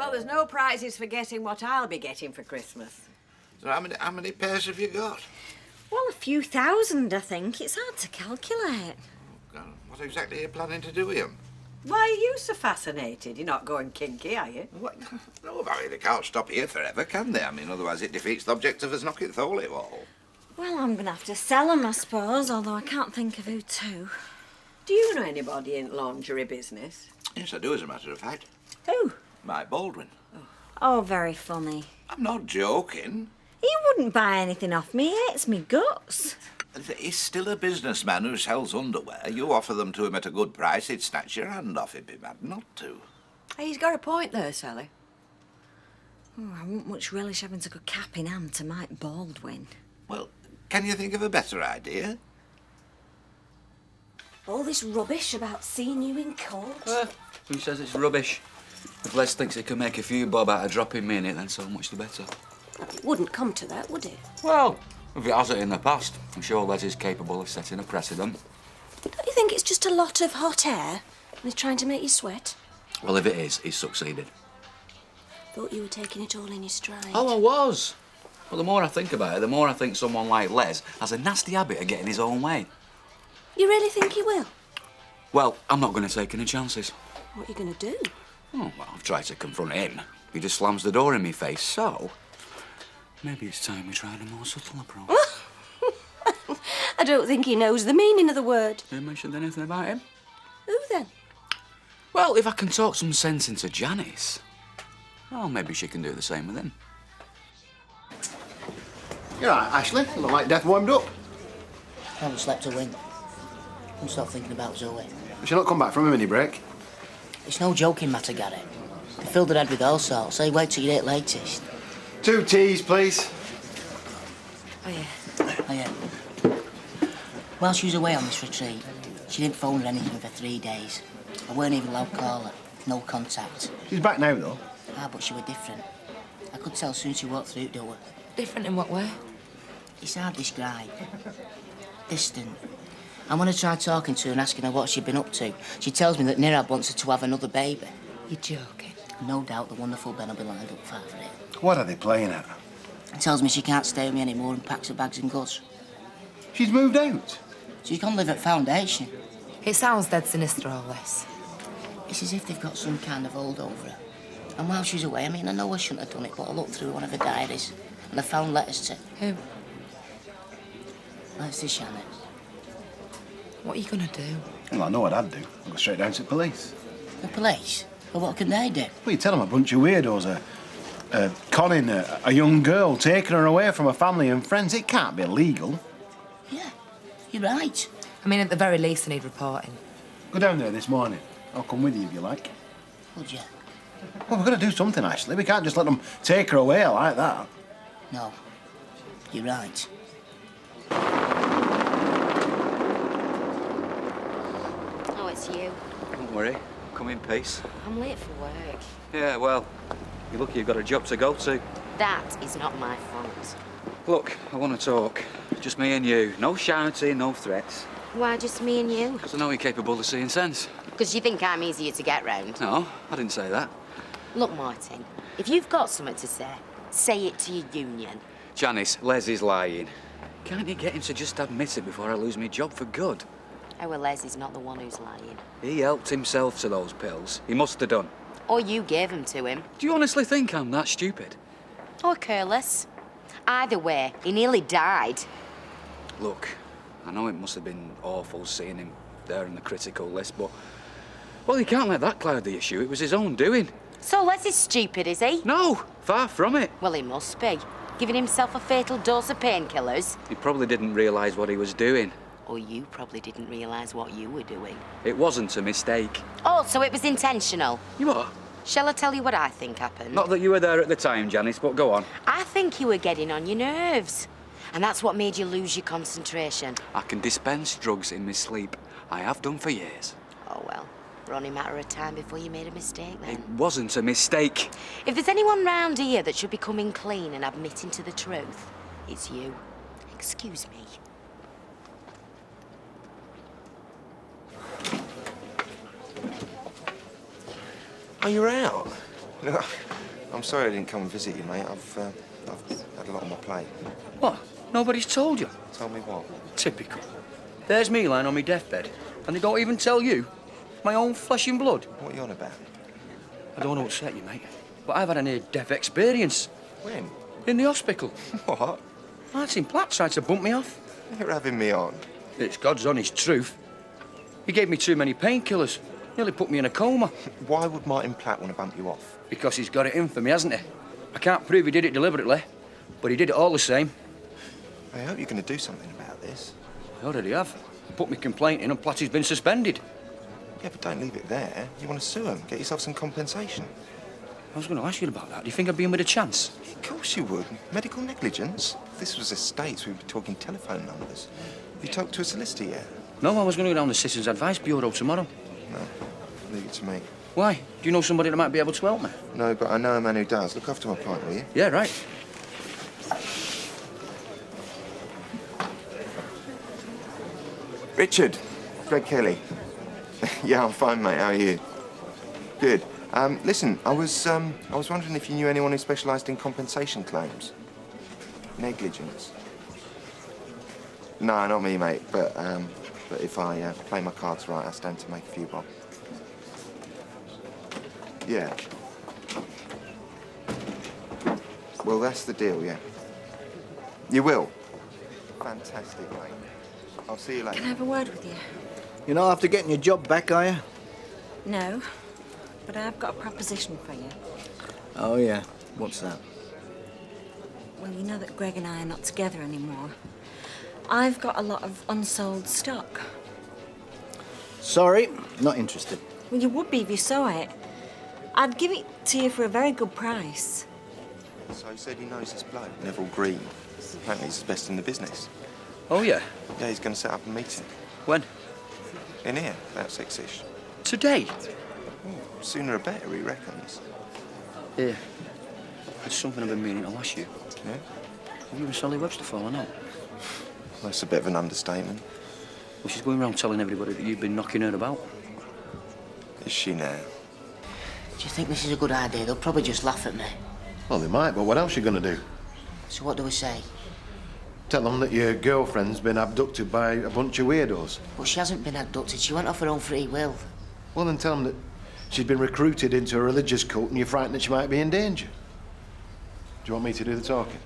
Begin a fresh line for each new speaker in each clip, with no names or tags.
Well, there's no prizes for getting what I'll be getting for Christmas.
So how many pairs have you got?
Well, a few thousand, I think. It's hard to calculate.
God, what exactly are you planning to do with them?
Why are you so fascinated? You're not going kinky, are you?
What? No, Barry, they can't stop here forever, can they? I mean, otherwise it defeats the object of us knocking the holy wall.
Well, I'm going to have to sell them, I suppose, although I can't think of who to.
Do you know anybody in lingerie business?
Yes, I do, as a matter of fact.
Who?
Mike Baldwin.
Oh, very funny.
I'm not joking.
He wouldn't buy anything off me. He hates me guts.
He's still a businessman who sells underwear. You offer them to him at a good price, he'd snatch your hand off. He'd be mad not to.
He's got a point there, Sally.
Oh, I wouldn't much relish having to go cap in hand to Mike Baldwin.
Well, can you think of a better idea?
All this rubbish about seeing you in court.
Who says it's rubbish? If Les thinks he can make a few bob out of dropping me in it, then so much the better.
It wouldn't come to that, would it?
Well, if it hasn't in the past, I'm sure Les is capable of setting a precedent.
Don't you think it's just a lot of hot air and he's trying to make you sweat?
Well, if it is, he's succeeded.
Thought you were taking it all in your stride.
Oh, I was. Well, the more I think about it, the more I think someone like Les has a nasty habit of getting his own way.
You really think he will?
Well, I'm not going to take any chances.
What are you going to do?
Oh, well, I've tried to confront him. He just slams the door in my face, so... maybe it's time we tried a more subtle approach.
I don't think he knows the meaning of the word.
You mentioned anything about him?
Who then?
Well, if I can talk some sense into Janice, well, maybe she can do the same with him.
You're right, Ashley. You look like death warmed up.
I haven't slept a wink. I'm still thinking about Zoe.
She'll not come back from a mini break.
It's no joking matter, Gary. They filled her head with all sorts, so you wait till you eat latest.
2 teas, please.
Oh, yeah.
Oh, yeah. While she was away on this retreat, she didn't phone or anything for 3 days. I weren't even allowed to call her. No contact.
She's back now, though.
Ah, but she was different. I could tell soon as she walked through the door.
Different in what way?
It's hard to describe. Distant. And when I tried talking to her and asking her what she'd been up to, she tells me that Nirab wants her to have another baby.
You're joking.
No doubt the wonderful Ben will be lined up for it.
What are they playing at?
Tells me she can't stay with me anymore and packs her bags and goes.
She's moved out.
She's gone live at Foundation.
It sounds dead sinister, all this.
It's as if they've got some kind of hold over her. And while she's away, I mean, I know I shouldn't have done it, but I looked through one of her diaries and I found letters to...
Who?
Letters to Shannon.
What are you gonna do?
Well, I know what I'd do. I'd go straight down to the police.
The police? Well, what can they do?
Well, you tell them a bunch of weirdos are conning a young girl, taking her away from her family and friends. It can't be illegal.
Yeah, you're right.
I mean, at the very least, I need reporting.
Go down there this morning. I'll come with you if you like.
Would you?
Well, we've got to do something, Ashley. We can't just let them take her away like that.
No, you're right.
Oh, it's you.
Don't worry, come in peace.
I'm late for work.
Yeah, well, you're lucky you've got a job to go to.
That is not my fault.
Look, I want to talk. Just me and you. No shouting, no threats.
Why just me and you?
Because I know you're capable of seeing sense.
Because you think I'm easier to get round.
No, I didn't say that.
Look, Martin, if you've got something to say it to your union.
Janice, Les is lying. Can't you get him to just admit it before I lose my job for good?
Our Les is not the one who's lying.
He helped himself to those pills. He must have done.
Or you gave them to him.
Do you honestly think I'm that stupid?
Or careless. Either way, he nearly died.
Look, I know it must have been awful seeing him there in the critical list, but... well, you can't let that cloud the issue. It was his own doing.
So Les is stupid, is he?
No, far from it.
Well, he must be. Giving himself a fatal dose of painkillers.
He probably didn't realise what he was doing.
Or you probably didn't realise what you were doing.
It wasn't a mistake.
Oh, so it was intentional.
You what?
Shall I tell you what I think happened?
Not that you were there at the time, Janice, but go on.
I think you were getting on your nerves. And that's what made you lose your concentration.
I can dispense drugs in my sleep. I have done for years.
Oh, well. It only a matter of time before you made a mistake, then.
It wasn't a mistake.
If there's anyone round here that should be coming clean and admitting to the truth, it's you. Excuse me.
Oh, you're out? Look, I'm sorry I didn't come and visit you, mate. I've had a lot on my plate.
What? Nobody's told you?
Tell me what?
Typical. There's me lying on my deathbed, and they don't even tell you? My own flesh and blood?
What are you on about?
I don't want to upset you, mate, but I've had a near-death experience.
When?
In the hospital.
What?
Martin Platt tried to bump me off.
You're having me on.
It's God's honest truth. He gave me too many painkillers. Nearly put me in a coma.
Why would Martin Platt want to bump you off?
Because he's got it in for me, hasn't he? I can't prove he did it deliberately, but he did it all the same.
I hope you're going to do something about this.
I already have. I put my complaint in and Platty's been suspended.
Yeah, but don't leave it there. You want to sue him, get yourself some compensation.
I was going to ask you about that. Do you think I'd be in with a chance?
Of course you would. Medical negligence? If this was estates, we'd be talking telephone numbers. Have you talked to a solicitor yet?
No, I was going to go down the Citizens Advice Bureau tomorrow.
No. Leave it to me.
Why? Do you know somebody that might be able to help me?
No, but I know a man who does. Look after my client, will you?
Yeah, right.
Richard. Greg Kelly. Yeah, I'm fine, mate. How are you? Good. Listen, I was wondering if you knew anyone who specialised in compensation claims. Negligence. No, not me, mate. But if I play my cards right, I stand to make a few bob. Yeah. Well, that's the deal, yeah. You will? Fantastic, mate. I'll see you later.
Can I have a word with you?
You're not after getting your job back, are you?
No, but I've got a proposition for you.
Oh, yeah. What's that?
Well, you know that Greg and I are not together anymore. I've got a lot of unsold stock.
Sorry, not interested.
Well, you would be if you saw it. I'd give it to you for a very good price.
So he said he knows this bloke, Neville Green. Apparently he's the best in the business.
Oh, yeah?
Yeah, he's going to set up a meeting.
When?
In here, about 6-ish.
Today?
Sooner the better, he reckons.
Yeah. There's something I've been meaning to ask you.
Yeah?
Have you and Sally Webster fallen out?
Well, that's a bit of an understatement.
Well, she's going around telling everybody that you've been knocking her about.
Is she now?
Do you think this is a good idea? They'll probably just laugh at me.
Well, they might, but what else are you going to do?
So what do we say?
Tell them that your girlfriend's been abducted by a bunch of weirdos.
Well, she hasn't been abducted. She went off her own free will.
Well, then tell them that she's been recruited into a religious cult and you're frightened that she might be in danger. Do you want me to do the talking?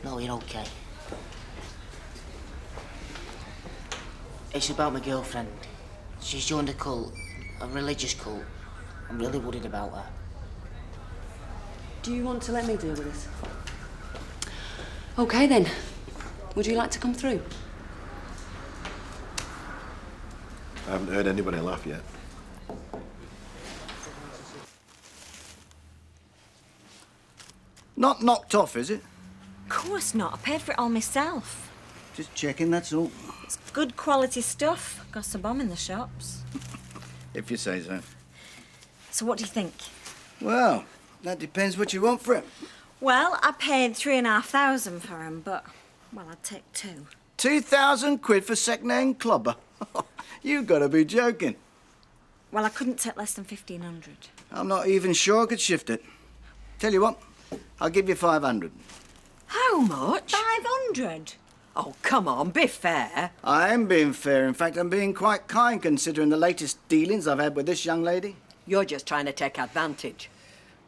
No, you're okay. It's about my girlfriend. She's joined a cult, a religious cult. I'm really worried about her.
Do you want to let me deal with this? OK, then. Would you like to come through?
I haven't heard anybody laugh yet.
Not knocked off, is it?
Of course not. I paid for it all myself.
Just checking, that's all.
It's good quality stuff. Costs a bomb in the shops.
If you say so.
So what do you think?
Well, that depends what you want for it.
Well, I paid 3,500 for him, but, well, I'd take 2.
2,000 quid for second-hand clubber? You gotta be joking.
Well, I couldn't take less than 1,500.
I'm not even sure I could shift it. Tell you what, I'll give you 500.
How much?
500?
Oh, come on, be fair.
I am being fair. In fact, I'm being quite kind considering the latest dealings I've had with this young lady.
You're just trying to take advantage.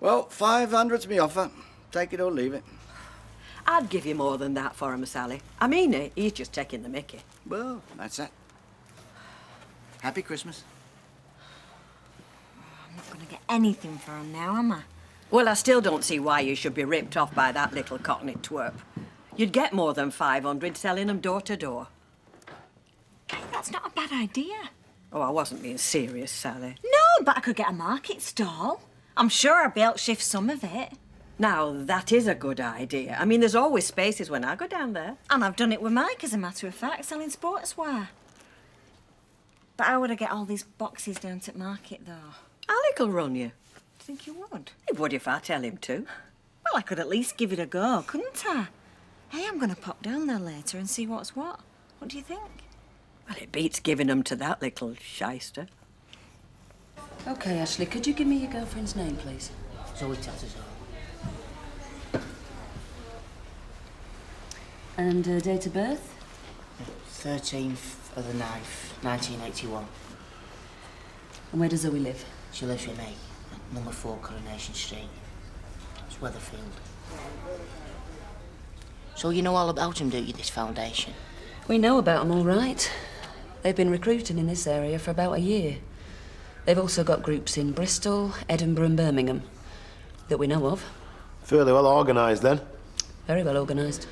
Well, 500's me offer. Take it or leave it.
I'd give you more than that for him, Sally. I mean it. He's just taking the mickey.
Well, that's that. Happy Christmas.
I'm not going to get anything for him now, am I?
Well, I still don't see why you should be ripped off by that little cockney twerp. You'd get more than 500 selling them door to door.
Hey, that's not a bad idea.
Oh, I wasn't being serious, Sally.
No, but I could get a market stall. I'm sure I'd be able to shift some of it.
Now, that is a good idea. I mean, there's always spaces when I go down there.
And I've done it with Mike, as a matter of fact, selling sportswear. But how would I get all these boxes down to market, though?
Alec will run you.
Do you think you would?
He would if I tell him to.
Well, I could at least give it a go, couldn't I? Hey, I'm going to pop down there later and see what's what. What do you think?
Well, it beats giving them to that little shyster.
OK, Ashley, could you give me your girlfriend's name, please?
Zoe Tattersall.
And date of birth?
13th of the 9th, 1981.
And where does Zoe live?
She lives with me at number 4 Coronation Street. It's Weatherfield. So you know all about them, do you, this foundation?
We know about them, all right. They've been recruiting in this area for about a year. They've also got groups in Bristol, Edinburgh and Birmingham that we know of.
Fairly well organised, then.
Very well organised.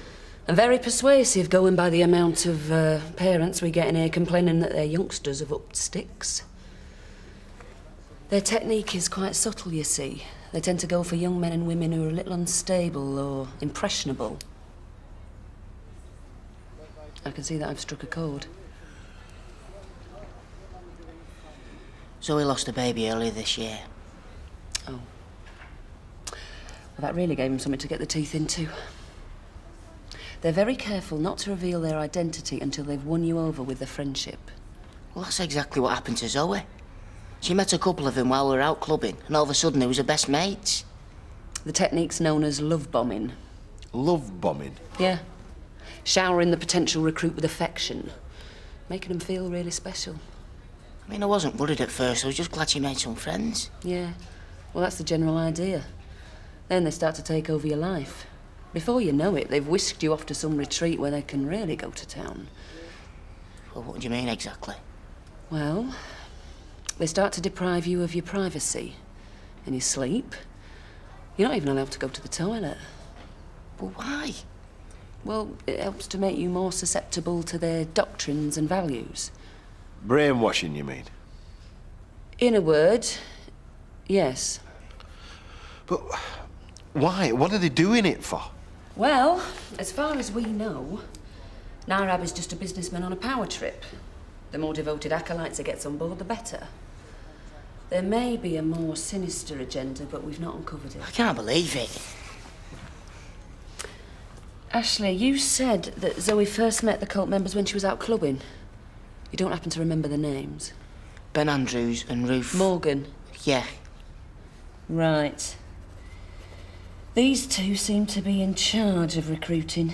And very persuasive, going by the amount of parents we get in here complaining that their youngsters have upped sticks. Their technique is quite subtle, you see. They tend to go for young men and women who are a little unstable or impressionable. I can see that I've struck a chord.
Zoe lost a baby earlier this year.
Oh. Well, that really gave him something to get the teeth into. They're very careful not to reveal their identity until they've won you over with their friendship.
Well, that's exactly what happened to Zoe. She met a couple of them while we were out clubbing, and all of a sudden they was her best mates.
The technique's known as love bombing.
Love bombing?
Yeah. Showering the potential recruit with affection. Making them feel really special.
I mean, I wasn't worried at first. I was just glad she made some friends.
Yeah. Well, that's the general idea. Then they start to take over your life. Before you know it, they've whisked you off to some retreat where they can really go to town.
Well, what do you mean exactly?
Well, they start to deprive you of your privacy and your sleep. You're not even allowed to go to the toilet.
But why?
Well, it helps to make you more susceptible to their doctrines and values.
Brainwashing, you mean?
In a word, yes.
But why? What are they doing it for?
Well, as far as we know, Nairab is just a businessman on a power trip. The more devoted acolytes he gets on board, the better. There may be a more sinister agenda, but we've not uncovered it.
I can't believe it.
Ashley, you said that Zoe first met the cult members when she was out clubbing. You don't happen to remember the names?
Ben Andrews and Ruth...
Morgan?
Yeah.
Right. These two seem to be in charge of recruiting.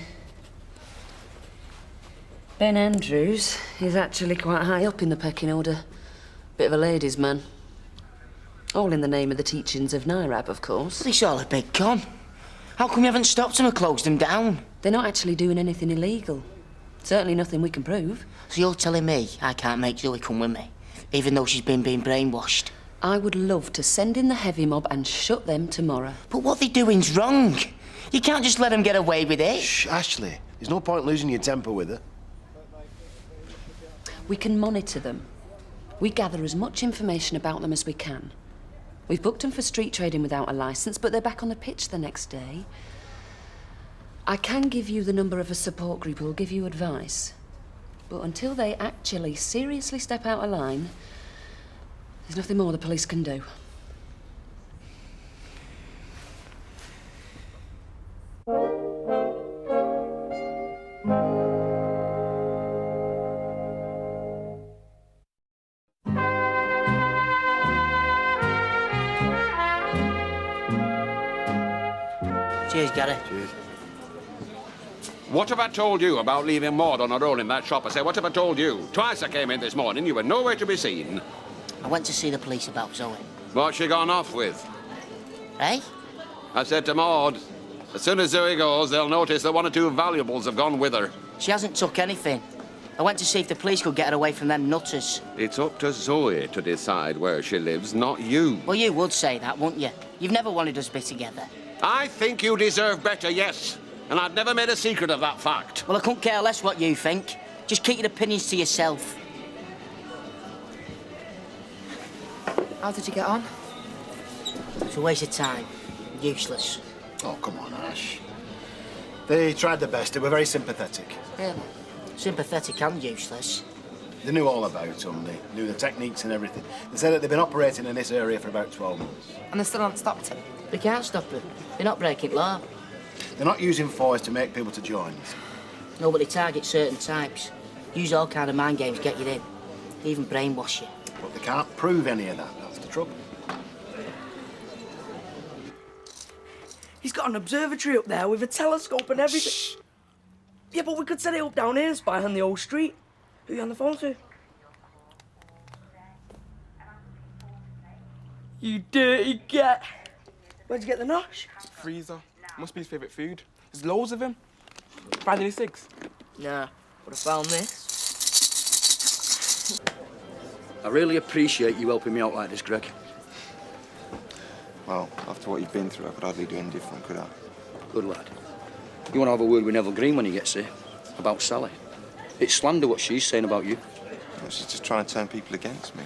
Ben Andrews is actually quite high up in the pecking order. Bit of a ladies' man. All in the name of the teachings of Nairab, of course.
Well, it's all a big con. How come you haven't stopped them or closed them down?
They're not actually doing anything illegal. Certainly nothing we can prove.
So you're telling me I can't make Zoe come with me, even though she's been being brainwashed?
I would love to send in the heavy mob and shut them tomorrow.
But what they're doing's wrong. You can't just let them get away with it.
Shh, Ashley. There's no point losing your temper with her.
We can monitor them. We gather as much information about them as we can. We've booked them for street trading without a licence, but they're back on the pitch the next day. I can give you the number of a support group who will give you advice. But until they actually seriously step out of line, there's nothing more the police can do.
Cheers, Gary.
Cheers.
What have I told you about leaving Maud on her own in that shop? I say, what have I told you? Twice I came in this morning, you were nowhere to be seen.
I went to see the police about Zoe.
What's she gone off with?
Eh?
I said to Maud, as soon as Zoe goes, they'll notice that one or two valuables have gone with her.
She hasn't took anything. I went to see if the police could get her away from them nutters.
It's up to Zoe to decide where she lives, not you.
Well, you would say that, wouldn't you? You've never wanted us to be together.
I think you deserve better, yes. And I've never made a secret of that fact.
Well, I couldn't care less what you think. Just keep your opinions to yourself.
How did you get on?
It's a waste of time. Useless.
Oh, come on, Ash. They tried their best. They were very sympathetic.
Really? Sympathetic and useless.
They knew all about them. They knew the techniques and everything. They said that they've been operating in this area for about 12 months.
And they still haven't stopped it?
They can't stop it. They're not breaking law.
They're not using force to make people to join.
No, but they target certain types. Use all kind of mind games to get you in. They even brainwash you.
But they can't prove any of that, that's the
truck.
He's got an observatory up there with a telescope and everything. Shh. Yeah, but we could set it up down here and spy on the old street. Who are you on the phone to? You dirty cat. Where'd you get the nosh?
Freezer. Must be his favourite food. There's loads of him. Find any cigs?
Nah, would have found this.
I really appreciate you helping me out like this, Greg.
Well, after what you've been through, I could hardly do any different, could I?
Good lad. You want to have a word with Neville Green when he gets here? About Sally? It's slander what she's saying about you.
Well, she's just trying to turn people against me.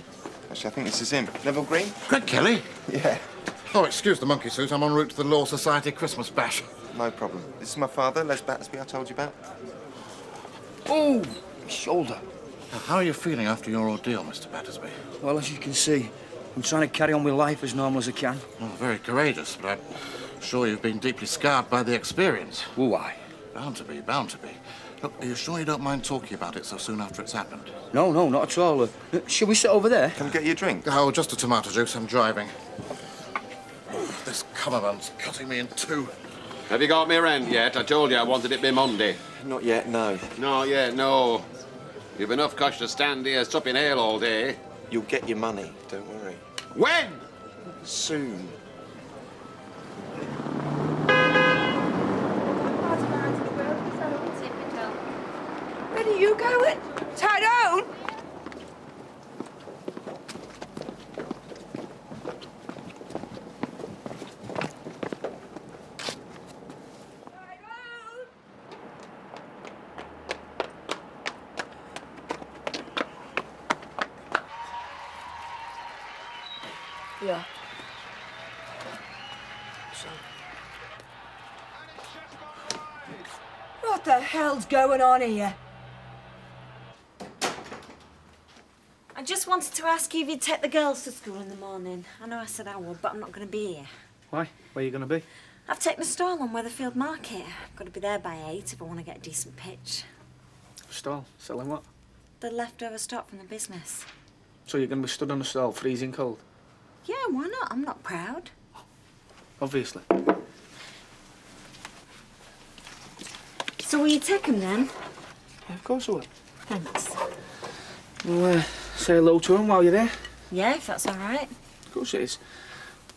Actually, I think this is him. Neville Green?
Greg Kelly?
Yeah.
Oh, excuse the monkey suit. I'm en route to the Law Society Christmas bash.
No problem. This is my father, Les Battersby, I told you about.
Oh, shoulder.
Now, how are you feeling after your ordeal, Mr. Battersby?
Well, as you can see, I'm trying to carry on with life as normal as I can.
Oh, very courageous, but I'm sure you've been deeply scarred by the experience.
Well, why?
Bound to be, bound to be. Look, are you sure you don't mind talking about it so soon after it's happened?
No, not at all. Shall we sit over there?
Can we get you a drink?
Oh, just a tomato juice. I'm driving. This cummerbund's cutting me in two.
Have you got me rent yet? I told you I wanted it by Monday.
Not yet, no.
Not yet, no. You've enough cash to stand here supping ale all day.
You'll get your money, don't worry.
When?
Soon.
Where are you going? Tyrone?
Yeah.
What the hell's going on here?
I just wanted to ask you if you'd take the girls to school in the morning. I know I said I would, but I'm not going to be here.
Why? Where are you going to be?
I've taken a stall on Weatherfield Market. I've got to be there by 8 if I want to get a decent pitch.
Stall? Selling what?
The leftover stock from the business.
So you're going to be stood on a stall, freezing cold?
Yeah, why not? I'm not proud.
Obviously.
So will you take them then?
Yeah, of course I will.
Thanks.
Well, say hello to him while you're there.
Yeah, if that's all right.
Of course it is.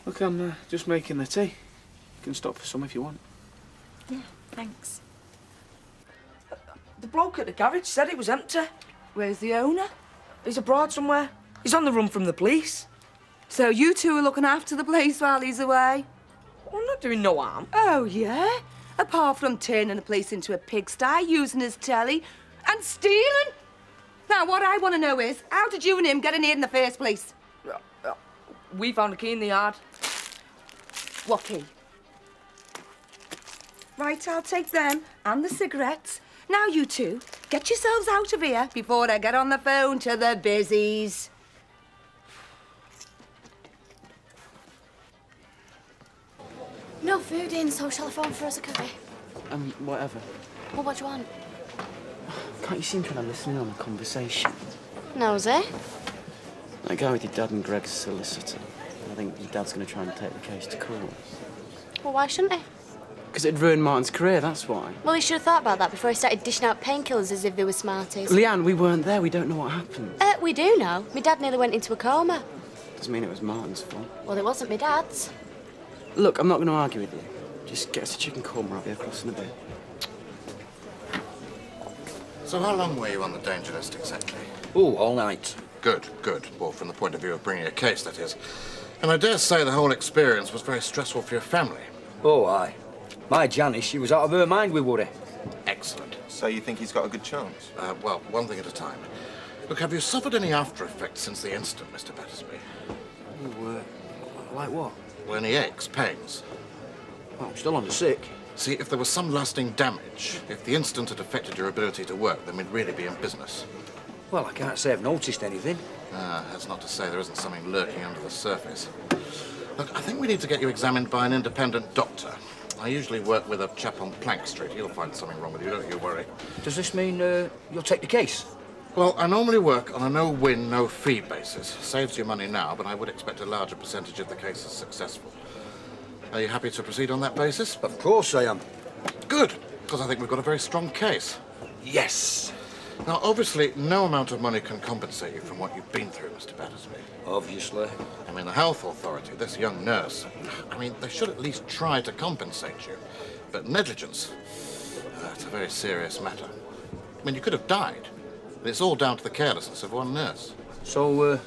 Look, I'm just making the tea. You can stop for some if you want.
Yeah, thanks.
The bloke at the garage said it was empty.
Where's the owner?
He's abroad somewhere. He's on the run from the police.
So you two are looking after the place while he's away?
I'm not doing no harm.
Oh, yeah? Apart from turning the place into a pigsty, using his telly, and stealing? Now, what I want to know is, how did you and him get in here in the first place?
We found a key in the yard.
What key? Right, I'll take them and the cigarettes. Now, you two, get yourselves out of here before I get on the phone to the busies.
No food in, so shall I phone for us a curry?
Whatever.
Well, what do you want?
Can't you seem kind of listening on the conversation?
Nosy?
That guy with your dad and Greg's solicitor. I think your dad's going to try and take the case to court.
Well, why shouldn't he?
Because it'd ruin Martin's career, that's why.
Well, he should have thought about that before he started dishing out painkillers as if they were Smarties.
Leanne, we weren't there. We don't know what happened.
We do know. My dad nearly went into a coma.
Doesn't mean it was Martin's fault.
Well, it wasn't my dad's.
Look, I'm not going to argue with you. Just get us a chicken korma. I'll be across in a bit.
So how long were you on the danger list exactly?
Oh, all night.
Good, good. Well, from the point of view of bringing a case, that is. And I dare say the whole experience was very stressful for your family.
Oh, aye. My Janice, she was out of her mind with worry.
Excellent.
So you think he's got a good chance?
Well, one thing at a time. Look, have you suffered any after effects since the incident, Mr. Battersby?
Oh, like what?
Well, any aches, pains?
Well, I'm still on the sick.
See, if there was some lasting damage, if the incident had affected your ability to work, then we'd really be in business.
Well, I can't say I've noticed anything.
That's not to say there isn't something lurking under the surface. Look, I think we need to get you examined by an independent doctor. I usually work with a chap on Plank Street. He'll find something wrong with you, don't you worry.
Does this mean you'll take the case?
Well, I normally work on a no-win, no-fee basis. Saves you money now, but I would expect a larger percentage of the cases successful. Are you happy to proceed on that basis?
Of course I am.
Good, because I think we've got a very strong case.
Yes.
Now, obviously, no amount of money can compensate you from what you've been through, Mr. Battersby.
Obviously.
I mean, the health authority, this young nurse, I mean, they should at least try to compensate you. But negligence, it's a very serious matter. I mean, you could have died. It's all down to the carelessness of one nurse.
So,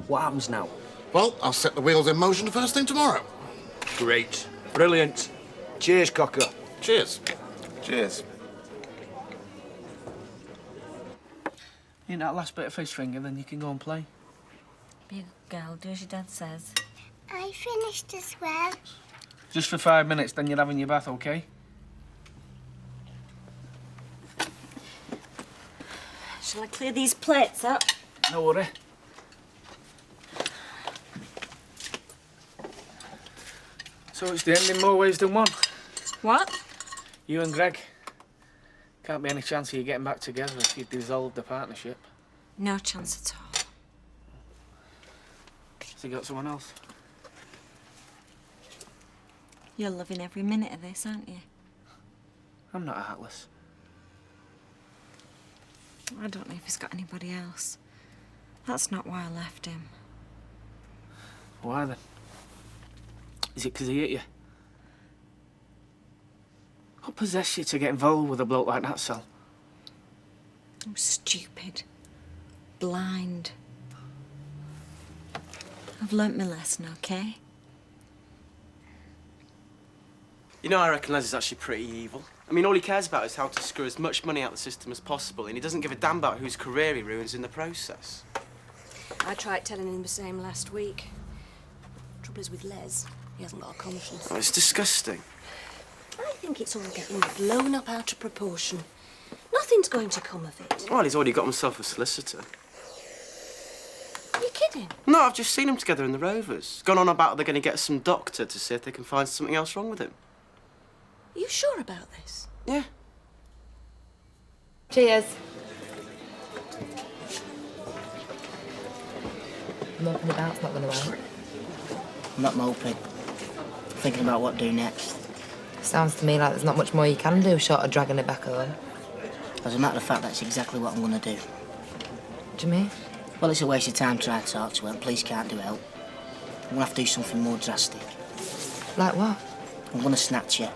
what happens now?
Well, I'll set the wheels in motion first thing tomorrow.
Great. Brilliant. Cheers, Cocker.
Cheers.
Cheers.
In that last bit of fish finger, then you can go and play.
Be a good girl, do as your dad says.
I finished as well.
Just for 5 minutes, then you're having your bath, OK?
Shall I clear these plates up?
No worry. So it's the end in more ways than one.
What?
You and Greg. Can't be any chance of you getting back together if you dissolved the partnership.
No chance at all.
Has he got someone else?
You're loving every minute of this, aren't you?
I'm not heartless.
I don't know if he's got anybody else. That's not why I left him.
Why then? Is it 'cause he hit you? What possessed you to get involved with a bloke like that, Sal?
I'm stupid. Blind. I've learnt my lesson, OK?
You know, I reckon Les is actually pretty evil. I mean, all he cares about is how to screw as much money out of the system as possible, and he doesn't give a damn about whose career he ruins in the process.
I tried telling him the same last week. Trouble is with Les, he hasn't got a conscience.
Oh, it's disgusting.
I think it's all getting blown up out of proportion. Nothing's going to come of it.
Well, he's already got himself a solicitor.
Are you kidding?
No, I've just seen them together in the Rovers. Gone on about they're going to get some doctor to see if they can find something else wrong with him.
Are you sure about this?
Yeah.
Cheers. Moping about's not going to help.
I'm not moping. Thinking about what to do next.
Sounds to me like there's not much more you can do short of dragging it back home.
As a matter of fact, that's exactly what I'm going to do.
What do you mean?
Well, it's a waste of time trying to talk to her, and police can't do help. I'm going to have to do something more drastic.
Like what?
I'm going to snatch her.